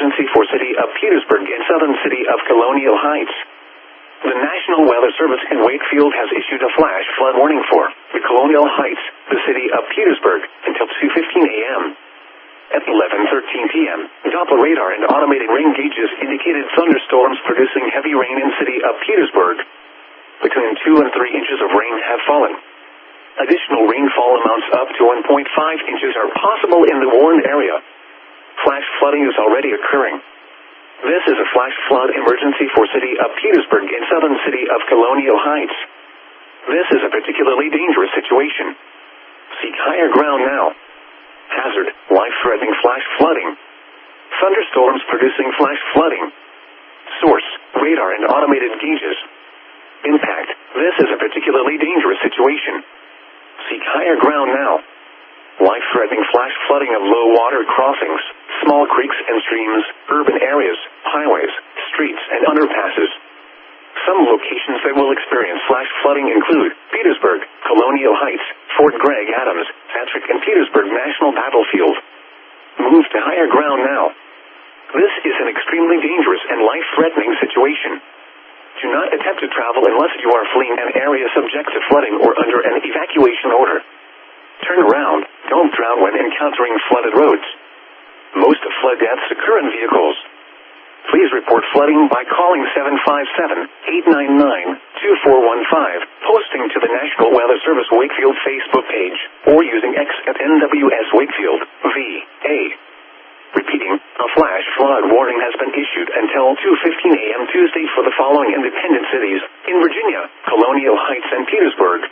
emergency for city of Petersburg and southern city of Colonial Heights. The National Weather Service in Wakefield has issued a flash flood warning for the Colonial Heights, the city of Petersburg, until 2:15 a.m. At 11:13 p.m., Doppler radar and automated rain gauges indicated thunderstorms producing heavy rain in city of Petersburg. Between 2 and 3 inches of rain have fallen. Additional rainfall amounts up to 1.5 inches are possible in the warned area. Flash flooding is already occurring. This is a flash flood emergency for city of Petersburg and southern city of Colonial Heights. This is a particularly dangerous situation. Seek higher ground now. Hazard, life-threatening flash flooding. Thunderstorms producing flash flooding. Source, radar and automated gauges. Impact, this is a particularly dangerous situation. Seek higher ground now. Life-threatening flash flooding of low water crossings, small creeks and streams, urban areas, highways, streets, and underpasses. Some locations that will experience flash flooding include Petersburg, Colonial Heights, Fort Gregg Adams, Patrick and Petersburg National Battlefield. Move to higher ground now. This is an extremely dangerous and life-threatening situation. Do not attempt to travel unless you are fleeing an area subject to flooding or under an evacuation order. Turn around, don't drown when encountering flooded roads. Most flood deaths occur in vehicles. Please report flooding by calling 757-899-2415, posting to the National Weather Service Wakefield Facebook page, or using X at NWS Wakefield, VA. Repeating, a flash flood warning has been issued until 2:15 a.m. Tuesday for the following independent cities in Virginia, Colonial Heights and Petersburg.